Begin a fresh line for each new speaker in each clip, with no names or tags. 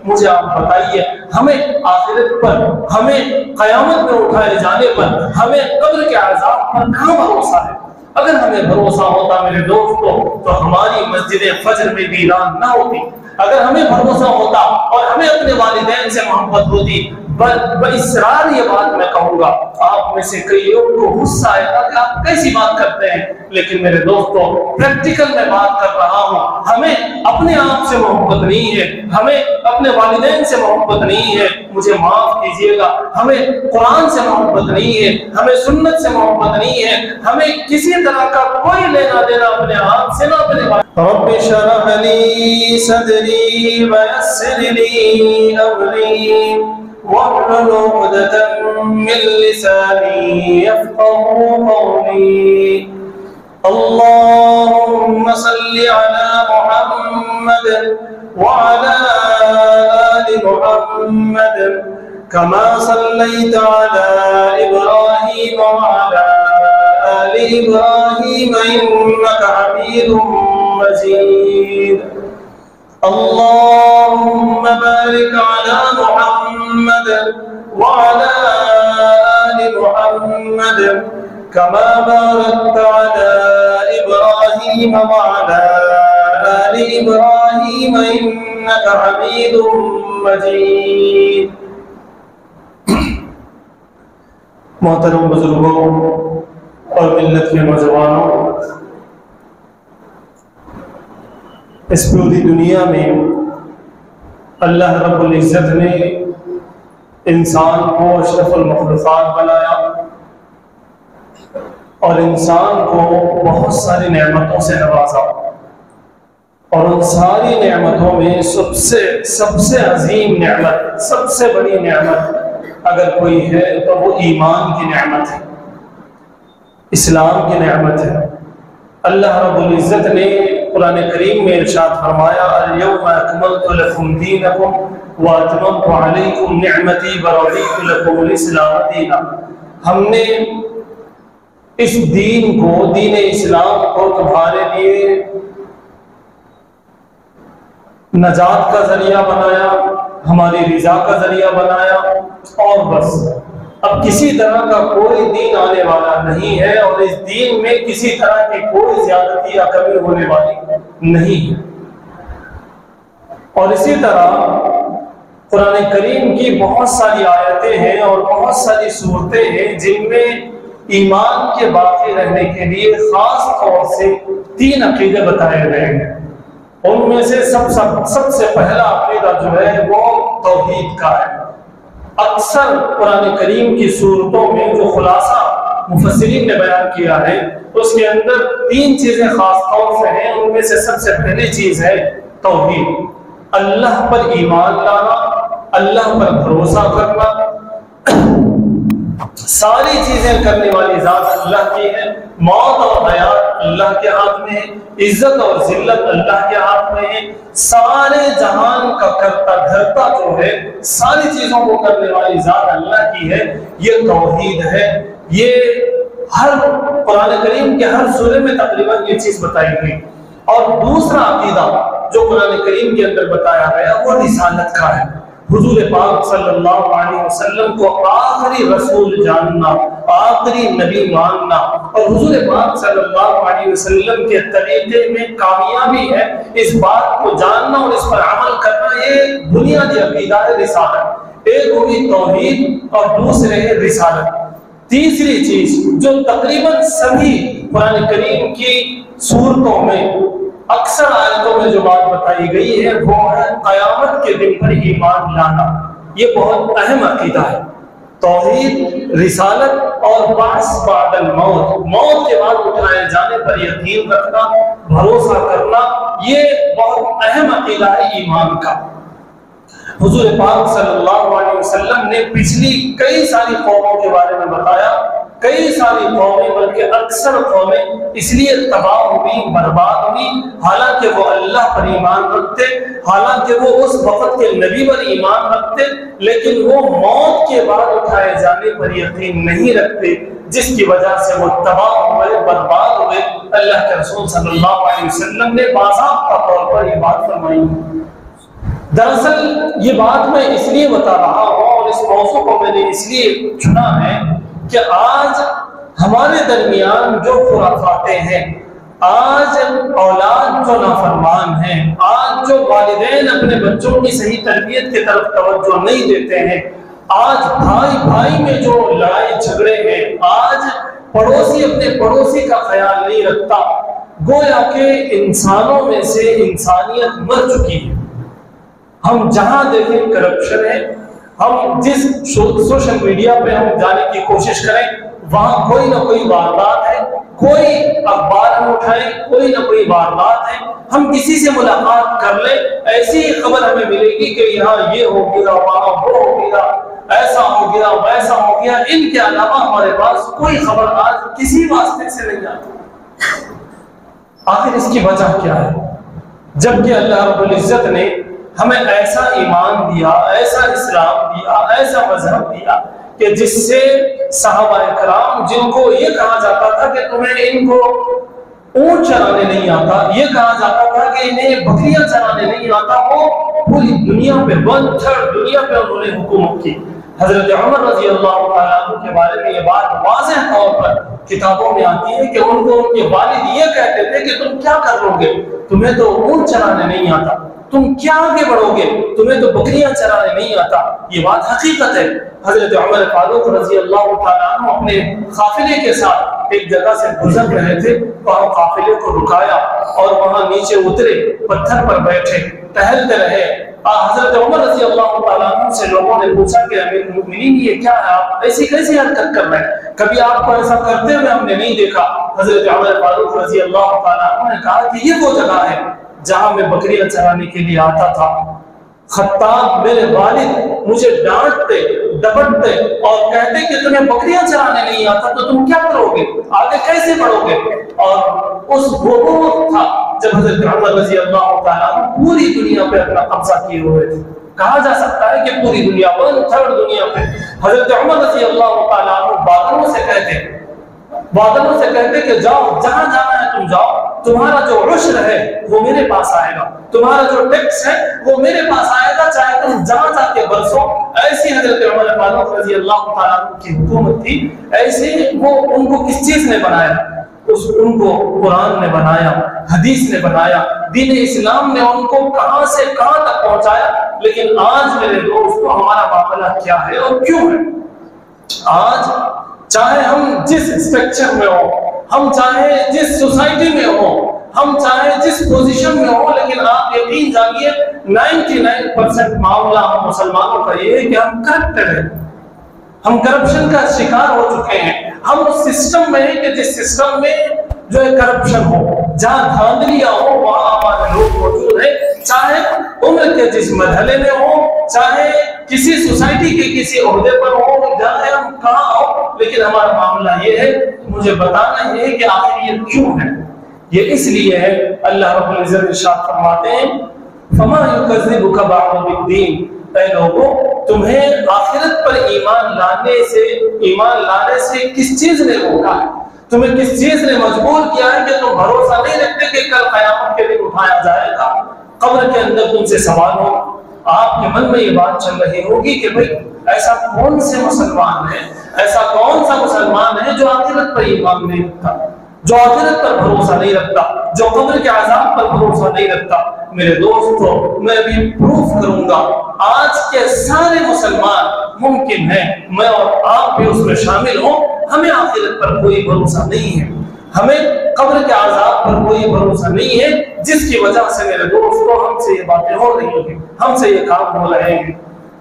مجھے آپ بتائیے ہمیں آخرت پر، ہمیں قیامت میں اٹھائے جانے پر، ہمیں قبر کے عذاب پر کہاں بھروسہ ہے؟ اگر ہمیں بھروسہ ہوتا میرے دوستو تو ہماری مسجد فجر میں ویران نہ ہوتی۔ اگر ہمیں بھروسہ ہوتا اور ہمیں اپنے والدین سے محبت ہوتی، باصرار یہ بات میں کہوں گا، آپ میں سے کئی لوگوں کو غصہ آئے گا کہ آپ کیسی بات کرتے ہیں، لیکن میرے دوستو پریکٹیکل میں بات کر رہا ہوں۔ ہمیں اپنے آپ سے محبت نہیں ہے، ہمیں اپنے والدین سے محبت نہیں ہے، مجھے معاف کیجیے گا، ہمیں قرآن سے محبت نہیں ہے، ہمیں سنت سے محبت نہیں ہے، ہمیں کسی طرح کا کوئی لینا دینا اپنے آپ سے نہ اپنے رب اشرح لی صدری ویسر لی امری واحلل عقدة من لسانی یفقهوا قولی اللهم صل على محمد وعلى آل محمد كما صليت على إبراهيم وعلى آل إبراهيم إنك حميد مجيد اللهم بارك على محمد وعلى آل محمد كما باركت على إبراهيم وعلى آل إبراهيم إنك حميد مجيد۔ محترم بزرگوں اور ملت کے نوجوانوں، اس پوری دنیا میں اللہ رب العزت نے انسان کو اشرف المخلوقات بنایا اور انسان کو بہت ساری نعمتوں سے نوازا، اور ان ساری نعمتوں میں سب سے عظیم نعمت، سب سے بڑی نعمت اگر کوئی ہے تو وہ ایمان کی نعمت ہے، اسلام کی نعمت ہے۔ اللہ رب العزت نے قرآن کریم میں ارشاد فرمایا اليوم اکملت لکم دینکم واتممت علیکم نعمتی ورضیت لکم الاسلام دینا۔ ہم نے اس دین کو، دین اسلام کو تمہارے لیے نجات کا ذریعہ بنایا، ہماری رضا کا ذریعہ بنایا، اور بس اب کسی طرح کا کوئی دین آنے والا نہیں ہے، اور اس دین میں کسی طرح کی کوئی زیادتی یا کمی ہونے والی نہیں ہے۔ اور اسی طرح قرآن کریم کی بہت ساری آیتیں ہیں اور بہت ساری صورتیں ہیں جن میں ایمان کے باقی رہنے کے لیے خاص طور سے 3 عقیدے بتائے گئے ہیں۔ ان میں سے سب سے پہلا عقیدہ جو ہے وہ توحید کا ہے۔ اکثر قرآن کریم کی صورتوں میں جو خلاصہ مفسرین نے بیان کیا ہے اس کے اندر 3 چیزیں خاص طور سے ہیں۔ ان میں سے سب سے پہلی چیز ہے توحید، اللہ پر ایمان لانا، اللہ پر بھروسہ کرنا، ساری چیزیں کرنے والی ذات اللہ کی ہے، موت اور حیات اللہ کے ہاتھ میں ہے، عزت اور ذلت اللہ کے ہاتھ میں ہے، سارے جہان کا کرتا دھرتا جو ہے، ساری چیزوں کو کرنے والی ذات اللہ کی ہے۔ یہ توحید ہے۔ یہ ہر قرآن کریم کے ہر سورے میں تقریباً یہ چیز بتائی گئی۔ اور دوسرا عقیدہ جو قرآن کریم کے اندر بتایا گیا وہ رسالت کا ہے، حضور پاک صلی اللہ علیہ وسلم کو آخری رسول جاننا، آخری نبی ماننا، اور حضور پاک صلی اللہ علیہ وسلم کے طریقے میں کامیابی ہے اس بات کو جاننا اور اس پر عمل کرنا۔ یہ بنیادی عقیدہ ہے رسالت۔ ایک ہوئی توحید اور دوسرے ہے رسالت۔ تیسری چیز جو تقریباً سبھی قرآن کریم کی صورتوں میں اکثر آیتوں میں جو بات بتائی گئی ہے وہ ہے قیامت کے دن پر ایمان لانا۔ یہ بہت اہم عقیدہ ہے۔ توحید، رسالت اور بعث بعد الموت، موت کے بعد اٹھائے جانے پر یقین رکھنا، بھروسہ کرنا، یہ بہت اہم عقیدہ ہے ایمان کا۔ حضور پاک صلی اللہ علیہ وسلم نے پچھلی کئی ساری قوموں کے بارے میں بتایا۔ کئی ساری قومیں بلکہ اکثر قومیں اس لیے تباہ ہوئی، برباد ہوئی، حالانکہ وہ اللہ پر ایمان رکھتے، حالانکہ وہ اس وقت کے نبی پر ایمان رکھتے، لیکن وہ موت کے بعد اٹھائے جانے پر یقین نہیں رکھتے، جس کی وجہ سے وہ تباہ ہوئے، برباد ہوئے۔ اللہ کے رسول صلی اللہ علیہ وسلم نے باضابطہ طور پر یہ بات فرمائی۔ دراصل یہ بات میں اس لیے بتا رہا ہوں اور اس موضوع کو میں نے اس لیے چنا ہے کہ آج ہمارے درمیان جو خرافاتیں ہیں، آج اولاد جو نافرمان ہیں، آج جو والدین اپنے بچوں کی صحیح تربیت کی طرف توجہ نہیں دیتے ہیں، آج بھائی بھائی میں جو لڑائی جھگڑے ہیں، آج پڑوسی اپنے پڑوسی کا خیال نہیں رکھتا، گویا کہ انسانوں میں سے انسانیت مر چکی ہے۔ ہم جہاں دیکھیں کرپشن ہے، ہم جس سوشل میڈیا پہ ہم جانے کی کوشش کریں وہاں کوئی نہ کوئی واردات ہے، کوئی اخبار ہم اٹھائیں کوئی نہ کوئی واردات ہے، ہم کسی سے ملاقات کر لیں ایسی ہی خبر ہمیں ملے گی کہ یہاں یہ ہو گیا، وہاں وہ ہو گیا، ایسا ہو گیا ویسا ہو گیا۔ ان کے علاوہ ہمارے پاس کوئی خبر آج کسی واسطے سے نہیں آتی۔ آخر اس کی وجہ کیا ہے؟ جبکہ اللہ رب العزت نے ہمیں ایسا ایمان دیا، ایسا اسلام دیا، ایسا مذہب دیا کہ جس سے صحابہ کرام جن کو یہ کہا جاتا تھا کہ تمہیں ان کو اونٹ چرانے نہیں آتا، یہ کہا جاتا تھا کہ انہیں بکریاں چرانے نہیں آتا، وہ پوری دنیا پہ ون تھرڈ دنیا پہ انہوں نے حکومت کی۔ حضرت عمر رضی اللہ تعالیٰ عنہ کے بارے میں یہ بات واضح طور پر کتابوں میں آتی ہے کہ ان کو ان کے والد یہ کہتے تھے کہ تم کیا کر لو گے، تمہیں تو اونٹ چرانے نہیں آتا، تم کیا آگے بڑھو گے، تمہیں تو بکریاں چرانے نہیں آتا۔ یہ بات حقیقت ہے۔ حضرت عمر فاروق رضی اللہ تعالیٰ عنہ اپنے قافلے کے ساتھ ایک جگہ سے گزر رہے تھے، وہاں قافلے کو رکایا اور وہاں نیچے اترے، پتھر پر بیٹھے، ٹہلتے رہے۔ حضرت عمر رضی اللہ تعالیٰ عنہ سے لوگوں نے پوچھا کہ امیر المؤمنین یہ کیا ہے، آپ ایسی کیسی حرکت کر رہے ہیں، کبھی آپ کو ایسا کرتے ہوئے ہم نے نہیں دیکھا۔ حضرت عمر فاروق رضی اللہ تعالیٰ عنہ نے کہا کہ یہ وہ جگہ ہے جہاں میں بکریاں چرانے کے لیے آتا تھا۔ خطاب میرے والد مجھے ڈانٹتے ڈپٹتے اور کہتے کہ تمہیں بکریاں چرانے نہیں آتا تو تم کیا کرو گے، آگے کیسے بڑھو گے۔ اور اس وہ وقت تھا جب حضرت عمر رضی اللہ تعالیٰ پوری دنیا پہ اپنا قبضہ کیے ہوئے تھے۔ کہا جا سکتا ہے کہ پوری دنیا ون تھرڈ دنیا پہ حضرت عمر رضی اللہ تعالیٰ بادلوں سے کہتے کہ جاؤ جہاں جانا ہے تم جاؤ، تمہارا جو عشر ہے وہ میرے پاس آئے گا، تمہارا جو ٹیکس ہے وہ میرے پاس آئے گا، چاہے تم جہاں جا کے برسو۔ ایسی حضرت عمر فاروق رضی اللہ تعالیٰ کی حکومت تھی۔ ایسے وہ ان کو کس چیز نے بنایا؟ ان کو قرآن نے بنایا، حدیث نے بنایا، دین اسلام نے ان کو کہاں سے کہاں تک پہنچایا۔ لیکن آج میرے دوستو ہمارا معاملہ کیا ہے اور کیوں ہے؟ آج چاہے ہم جس اسٹرکچر میں ہوں، ہم چاہے جس سوسائٹی میں ہوں، ہم چاہے جس پوزیشن میں ہوں، لیکن آپ یقین جانیے 99% معاملہ ہم مسلمانوں کا یہ ہے کہ ہم کرپٹڈ ہیں، ہم کرپشن کا شکار ہو چکے ہیں۔ ہم اس سسٹم میں ہیں کہ جس سسٹم میں جو ہے کرپشن ہو، جہاں دھاندلیاں ہو وہاں ہمارے لوگ موجود ہیں، چاہے عمر کے جس مرحلے میں ہو، چاہے کسی سوسائٹی کے کسی عہدے پر ہو، چاہے ہم کہاں ہو، لیکن ہمارا معاملہ یہ ہے۔ مجھے بتانا یہ ہے کہ آخر یہ کیوں ہے؟ یہ اس لیے ہے، اللہ رب العزت ارشاد فرماتے ہیں فَمَا يُكَذِّبُكَ بَعْدُ بِالدِّينِ، اے لوگوں تمہیں آخرت پر ایمان لانے سے کس چیز نے روکا ہے، تمہیں کس چیز نے مجبور کیا ہے کہ تم بھروسہ نہیں رکھتے کہ کل قیامت کے دن اٹھایا جائے گا، قبر کے اندر تم سے سوال ہو۔ آپ کے من میں یہ بات چل رہی ہوگی کہ بھئی ایسا کون سے مسلمان ہے، ایسا کون سا مسلمان ہے جو آخرت پر ایمان نہیں رکھتا، جو آخرت پر بھروسہ نہیں رکھتا، جو قبر کے عذاب پر بھروسہ نہیں رکھتا۔ میرے دوستو میں بھی پروف کروں گا، آج کے سارے مسلمان ممکن ہے میں اور آپ بھی اس میں شامل ہوں، ہمیں آخرت پر کوئی بھروسہ نہیں ہے، ہمیں قبر کے عذاب پر کوئی بھروسہ نہیں ہے، جس کی وجہ سے میرے دوستو ہم سے یہ باتیں ہو رہی ہیں، ہم سے یہ کام ہو رہے ہیں۔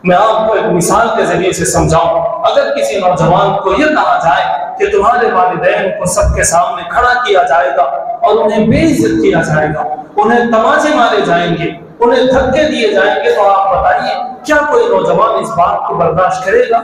میں آپ کو ایک مثال کے ذریعے سے سمجھاؤں۔ اگر کسی نوجوان کو یہ کہا جائے کہ تمہارے والدین کو سب کے سامنے کھڑا کیا جائے گا اور انہیں بے عزت کیا جائے گا، انہیں تماچے مارے جائیں گے، انہیں دھکے دیے جائیں گے، تو آپ بتائیے کیا کوئی نوجوان اس بات کو برداشت کرے گا؟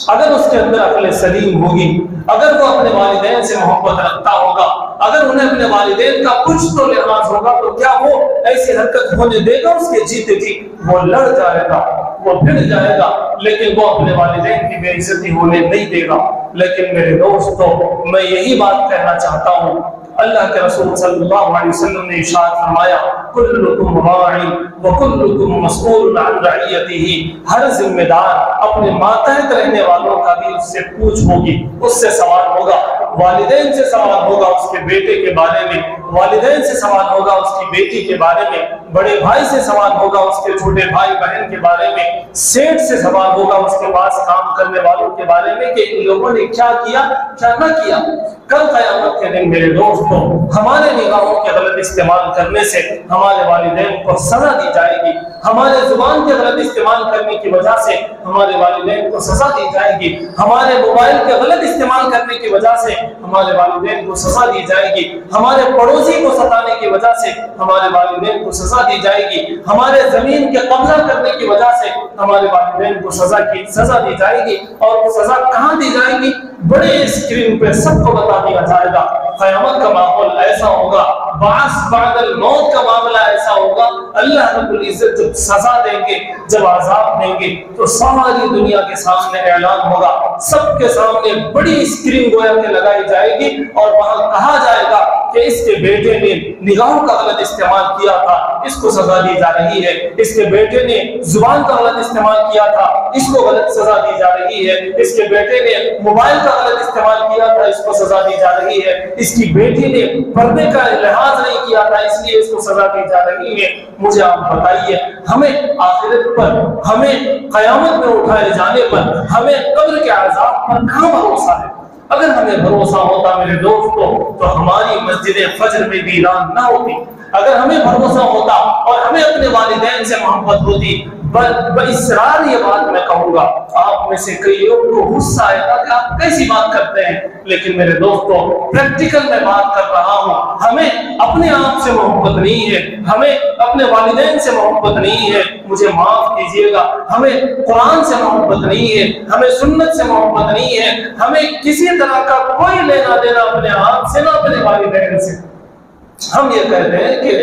اگر اس کے اندر عقل سلیم ہوگی، اگر وہ اپنے والدین سے محبت رکھتا ہوگا، اگر انہیں اپنے والدین کا کچھ تو لحاظ ہوگا، تو کیا وہ ایسی حرکت ہونے دے گا اس کے جیتے جی؟ وہ لڑ جائے گا، وہ بھڑ جائے گا، لیکن وہ اپنے والدین کی بے عزتی ہونے نہیں دے گا۔ لیکن میرے دوستو میں یہی بات کہنا چاہتا ہوں، اللہ کے رسول صلی اللہ علیہ وسلم نے ارشاد فرمایا کلکم راع وکلکم مسئول عن رعیتہ، ہر ذمہ دار اپنے ماتحت رہنے والوں کا بھی اس سے پوچھ ہوگی، اس سے سوال ہوگا، والدین سے سوال ہوگا اس کے بیٹے کے بارے میں، والدین سے سوال ہوگا اس کی بیٹی کے بارے میں، بڑے بھائی سے سوال ہوگا اس کے چھوٹے بھائی بہن کے بارے میں، سیٹ سے سوال ہوگا اس کے پاس کام کرنے والوں کے بارے میں کہ ان لوگوں نے کیا کیا کیا نہ کیا۔ کل قیامت کے دن میرے دوستوں ہمارے نگاہوں کے غلط استعمال کرنے سے ہمارے والدین کو سزا دی جائے گی، ہمارے زبان کے غلط استعمال کرنے کی وجہ سے ہمارے والدین کو سزا دی جائے گی، ہمارے موبائل کے غلط استعمال کرنے کی وجہ سے ہمارے والدین کو سزا دی جائے گی، ہمارے پڑوسی کو ستانے کی وجہ سے ہمارے والدین کو سزا دی جائے گی، ہمارے زمین کے قبضہ کرنے کی وجہ سے ہمارے والدین کو سزا دی جائے گی۔ اور وہ سزا کہاں دی جائے گی؟ بڑے اسکرین پہ سب کو بتا دیا جائے گا۔ قیامت کا ماحول ایسا ہوگا، بعث بعد الموت کا معاملہ ایسا ہوگا، اللہ رب العزت جب سزا دیں گے، جب عذاب دیں گے تو ساری دنیا کے سامنے اعلان ہوگا، سب کے سامنے بڑی اسکرین گویا کہ لگائی جائے گی اور وہاں کہا جائے گا کہ اس کے بیٹے نے نگاہوں کا غلط استعمال کیا تھا، اس کو سزا دی جا رہی ہے، اس کے بیٹے نے زبان کا غلط استعمال کیا تھا، اس کو غلط سزا دی جا رہی ہے، اس کے بیٹے نے موبائل کا غلط استعمال کیا تھا، اس کو سزا دی جا رہی ہے، اس کی بیٹی نے پردے کا لحاظ نہیں کیا تھا اس لیے اس کو سزا دی جا رہی ہے۔ مجھے آپ بتائیے ہمیں آخرت پر، ہمیں قیامت میں اٹھائے جانے پر، ہمیں قبر کے عذاب پر کہاں بھروسہ ہے؟ اگر ہمیں بھروسہ ہوتا میرے دوستوں تو ہماری مسجد فجر میں ویران نہ ہوتی، اگر ہمیں بھروسہ ہوتا اور ہمیں اپنے والدین سے محبت ہوتی، بإصرار یہ بات میں کہوں گا، آپ میں سے کئی لوگوں کو غصہ آئے گا کہ آپ کیسی بات کرتے ہیں، لیکن میرے دوستوں پریکٹیکل میں بات کر رہا ہوں، ہمیں اپنے آپ سے محبت نہیں ہے، ہمیں اپنے والدین سے محبت نہیں ہے، مجھے معاف کیجئے گا، ہمیں قرآن سے محبت نہیں ہے، ہمیں سنت سے محبت نہیں ہے، ہمیں کسی طرح کا کوئی لینا دینا اپنے آپ سے نہ اپنے والدین سے۔ ہم یہ کہتے ہیں کہ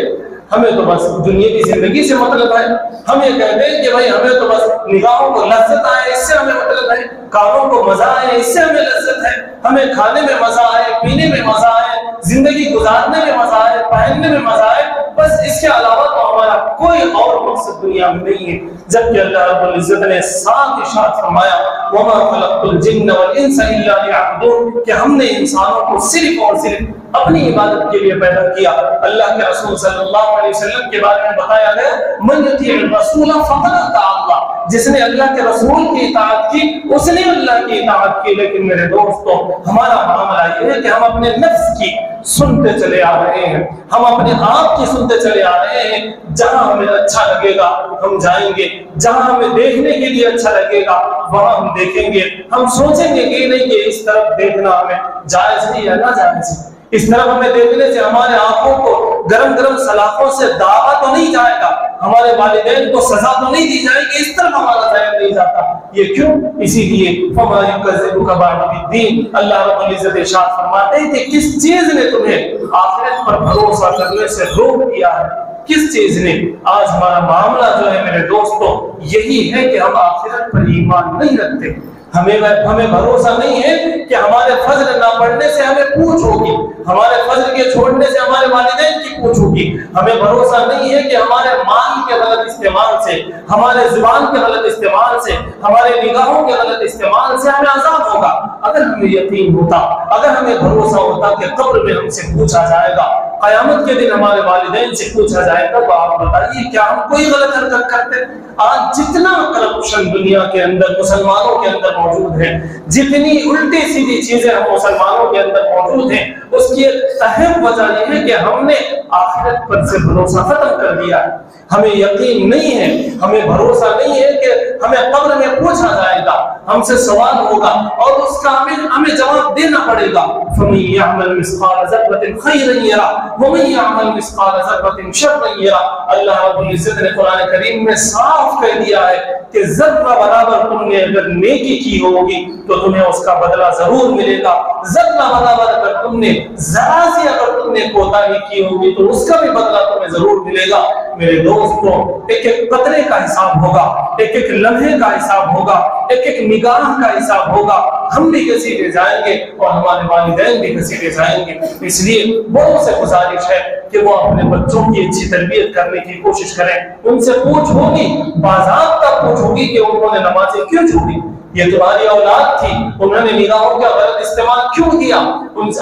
ہمیں تو بس دنیا کی زندگی سے مطلب ہے، ہم یہ کہتے ہیں کہ بھائی ہمیں تو بس نگاہوں کو لذت آئے اس سے ہمیں مطلب ہے، کانوں کو مزہ آئے اس سے ہمیں لذت ہے، ہمیں کھانے میں مزہ آئے، پینے میں مزہ آئے، زندگی گزارنے میں مزہ آئے، پہننے میں مزہ آئے، بس اس کے علاوہ تو ہمارا کوئی اور مقصد دنیا میں نہیں ہے۔ جبکہ اللہ رب العزت نے صاف ارشاد فرمایا وَمَا خَلَقْتُ الْجِنَّ وَالْإِنسَ إِلَّا لِيَعْبُدُونِ کہ ہم نے انسانوں کو صرف اور صرف اپنی عبادت کے لیے پیدا کیا۔ اللہ کے رسول صلی اللہ علیہ وسلم کے بارے میں بتایا گیا مَن يُطِيعِ الرَّسُولَ فَقَدْ أَطَاعَ اللَّهَ، جس نے اللہ کے رسول کی اطاعت کی اس نے اللہ کی اطاعت کی۔ لیکن میرے دوستوں ہمارا معاملہ یہ ہے کہ ہم اپنے نفس کی سنتے چلے آ رہے ہیں، ہم اپنے آپ کی سنتے چلے آ رہے ہیں، جہاں ہمیں اچھا لگے گا ہم جائیں گے، جہاں ہمیں دیکھنے کے لیے اچھا لگے گا وہاں ہم دیکھیں گے، ہم سوچیں گے کہ نہیں کہ اس طرف دیکھنا ہمیں جائز ہے یا ناجائز ہے، اس طرف ہمیں دیکھنے سے ہمارے آنکھوں کو گرم گرم سلاخوں سے داغا تو نہیں جائے گا، ہمارے والدین کو سزا تو نہیں دی جائے گی، اس طرف ہمارا ذہن نہیں جاتا۔ یہ کیوں؟ اسی لیے فَمَا يُكَذِّبُكَ بَعْدُ بِالدِّينِ، اللہ رب العزت ارشاد فرماتے ہیں کہ کس چیز نے تمہیں آخرت پر بھروسہ کرنے سے روک دیا ہے، کس چیز نے؟ آج ہمارا معاملہ جو ہے میرے دوستوں یہی ہے کہ ہم آخرت پر ایمان نہیں رکھتے، ہمیں بھروسہ نہیں ہے کہ ہمارے فجر نہ پڑھنے سے ہمیں پوچھ ہوگی، ہمارے فجر کے چھوڑنے سے ہمارے والدین کی پوچھ ہوگی، ہمیں بھروسہ نہیں ہے کہ ہمارے مال کے غلط استعمال سے، ہمارے زبان کے غلط استعمال سے، ہمارے نگاہوں کے غلط استعمال سے ہمیں عذاب ہوگا۔ اگر ہمیں یقین ہوتا، اگر ہمیں بھروسہ ہوتا کہ قبر میں ہم سے پوچھا جائے گا، قیامت کے دن ہمارے والدین سے پوچھا جائے گا، تو آپ بتائیے کیا ہم کوئی غلط حرکت کرتے؟ آج جتنا کرپشن دنیا کے اندر مسلمانوں کے اندر موجود ہے، جتنی الٹی سیدھی چیزیں ہم مسلمانوں کے اندر موجود ہیں، اس کی ایک اہم وجہ یہ ہے کہ ہم نے آخرت پر سے بھروسہ ختم کر دیا ہے، ہمیں یقین نہیں ہے، ہمیں بھروسہ نہیں ہے کہ ہمیں قبر میں پوچھا جائے گا، ہم سے سوال ہوگا اور اس کا ہمیں جواب دینا پڑے گا۔ فَمَن يَعْمَلْ مِثْقَالَ ذَرَّةٍ خَيْرًا يَرَهُ وَمَن يَعْمَلْ مِثْقَالَ ذَرَّةٍ شَرًّا يَرَهُ۔ اللہ رب العزت نے قرآن کریم میں صاف کہہ دیا ہے کہ ذرہ برابر تم نے اگر نیکی کی ہوگی تو تمہیں اس کا بدلہ ضرور ملے گا، ذرہ برابر اگر تم نے ذرا سی اگر تم نے کوتاہی کی ہوگی تو اس کا بھی بدلہ تمہیں ضرور ملے گا۔ میرے دوستوں ایک ایک قطرے کا حساب ہوگا، ایک ایک لمحے کا حساب ہوگا، ایک ایک نگاہ کا حساب ہوگا، ہم بھی گھسیٹے جائیں گے اور ہمارے والدین بھی گھسیٹے جائیں گے۔ اس لیے بڑوں سے گزارش ہے کہ وہ اپنے بچوں کی اچھی تربیت کرنے کی کوشش کریں۔ ان سے پوچھ ہوگی، باضابطہ پوچھ ہوگی کہ انہوں نے نمازیں کیوں چھوڑی، یہ تمہاری اولاد تھی، انہوں نے نگاہوں کا غلط استعمال کیوں کیا؟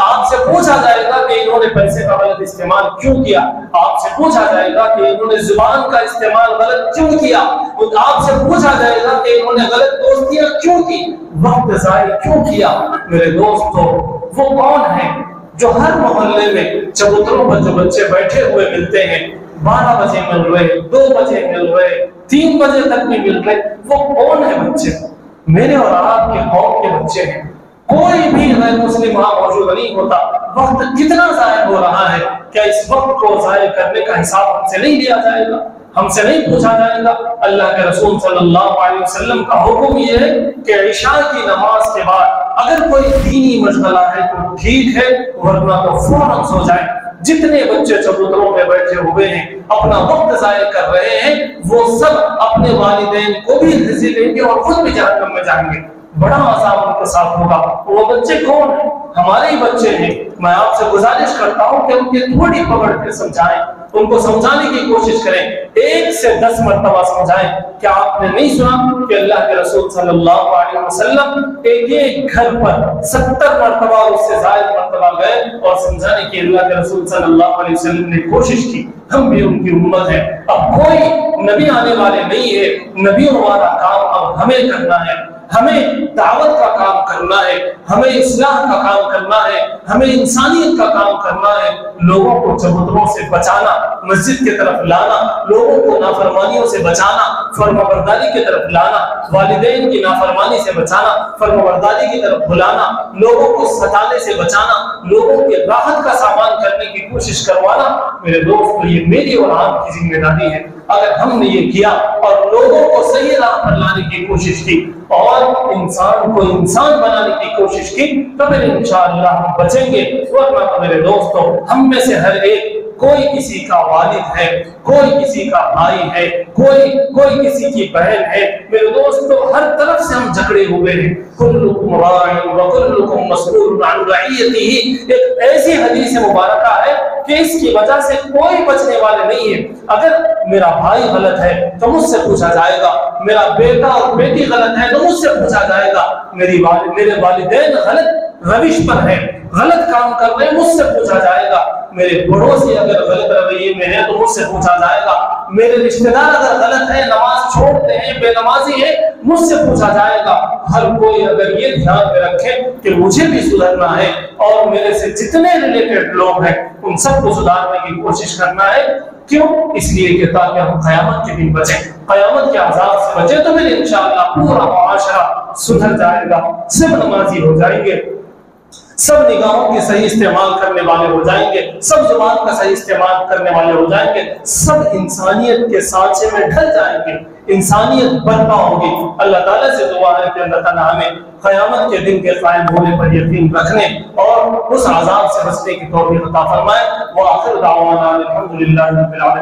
آپ سے پوچھا جائے گا کہ انہوں نے پیسے کا غلط استعمال کیوں کیا؟ آپ سے پوچھا جائے گا کہ انہوں نے زبان کا استعمال غلط کیوں کیا؟ آپ سے پوچھا جائے گا کہ انہوں نے غلط دوستیاں کیوں کی، وقت ضائع کیوں کیا؟ میرے دوستو، وہ کون ہے جو ہر محلے میں چبوتروں پر جو بچے بیٹھے ہوئے ملتے ہیں، 12 بجے مل رہے، 2 بجے مل رہے، 3 بجے تک بھی مل رہے، وہ کون ہے بچے؟ میرے اور آپ کے قوم کے بچے ہیں۔ کوئی بھی غیر مسلم وہاں موجود نہیں ہوتا۔ وقت کتنا ضائع ہو رہا ہے، کیا اس وقت کو ضائع کرنے کا حساب ہم سے نہیں لیا جائے گا؟ ہم سے نہیں پوچھا جائے گا؟ اللہ کے رسول صلی اللہ علیہ وسلم کا حکم یہ ہے کہ عشاء کی نماز کے بعد اگر کوئی دینی مشغلہ ہے تو ٹھیک ہے، ورنہ تو فوراً سو جائیں۔ جتنے بچے چبوتروں میں بیٹھے ہوئے ہیں، اپنا وقت ضائع کر رہے ہیں، وہ سب اپنے والدین کو بھی گھسیٹیں گے اور خود بھی جہنم میں جائیں گے۔ بڑا عذاب ان کے ساتھ ہوگا۔ وہ بچے کون ہیں؟ ہمارے ہی بچے ہیں۔ میں آپ سے گزارش کرتا ہوں کہ ان کی تھوڑی پکڑ کے سمجھائیں، ان کو سمجھانے کی کوشش کریں، 1 سے 10 مرتبہ سمجھائیں۔ کیا آپ نے نہیں سنا کہ اللہ کے رسول صلی اللہ علیہ وسلم ایک گھر پر 70 مرتبہ اور اس سے زائد مرتبہ گئے اور سمجھانے کی اللہ کے رسول صلی اللہ علیہ وسلم نے کوشش کی؟ ہم بھی ان کی امت ہیں۔ اب کوئی نبی آنے والے نہیں ہے، نبیوں والا کام اب ہمیں کرنا ہے۔ ہمیں دعوت کا کام کرنا ہے، ہمیں اصلاح کا کام کرنا ہے، ہمیں انسانیت کا کام کرنا ہے، لوگوں کو چبوتروں سے بچانا، مسجد کی طرف لانا، لوگوں کو نافرمانیوں سے بچانا، فرمانبرداری کی طرف لانا، والدین کی نافرمانی سے بچانا، فرمانبرداری کی طرف بلانا، لوگوں کو ستانے سے بچانا، لوگوں کے راحت کا سامان کرنے کی کوشش کروانا۔ میرے دوست، یہ میری اور آپ کی ذمہ داری ہے۔ اگر ہم نے یہ کیا اور لوگوں کو صحیح راہ پر لانے کی کوشش کی اور انسان کو انسان بنانے کی کوشش کی، تو پھر انشاءاللہ ہم بچیں گے۔ ورنہ تو میرے دوستو، ہم میں سے ہر ایک، کوئی کسی کا والد ہے، کوئی کسی کا بھائی ہے، کوئی کسی کی بہن ہے۔ میرے دوستو، ہر طرف سے ہم جھگڑے ہوئے ہیں۔ کلکم راع وکلکم مسئول عن رعیتہ، ایک ایسی حدیث مبارکہ ہے کہ اس کی وجہ سے کوئی بچنے والے نہیں ہے۔ اگر میرا بھائی غلط ہے تو مجھ سے پوچھا جائے گا، میرا بیٹا اور بیٹی غلط ہے تو مجھ سے پوچھا جائے گا، میرے والدین غلط روش پر ہیں، غلط کام کر رہے ہیں، مجھ سے پوچھا جائے گا، میرے پڑوسی اگر غلط رویے میں ہیں تو مجھ سے پوچھا جائے گا، میرے رشتہ دار اگر غلط ہے، نماز چھوڑتے ہیں، بے نمازی ہے، مجھ سے پوچھا جائے گا۔ ہر کوئی اگر یہ دھیان میں رکھے کہ مجھے بھی سدھرنا ہے اور میرے سے جتنے ریلیٹڈ لوگ ہیں ان سب کو سدھارنے کی کوشش کرنا ہے۔ کیوں؟ اس لیے کہ تاکہ ہم قیامت کے دن بچیں، قیامت کے عذاب سے بچیں، تو پھر انشاءاللہ پورا معاشرہ سدھر جائے گا، سب نمازی ہو جائیں گے، سب نگاہوں کے صحیح استعمال کرنے والے ہو جائیں گے، سب زبان کا صحیح استعمال کرنے والے ہو جائیں گے، سب انسانیت کے سانچے میں ڈھل جائیں گے، انسانیت برپا ہوگی۔ اللہ تعالیٰ سے دعا ہے کہ اللہ تعالیٰ ہمیں قیامت کے دن کے قائم ہونے پر یقین رکھنے اور اس عذاب سے بچنے کی توفیق عطا فرمائے۔ وآخر دعوانا الحمدللہ رب العالمین۔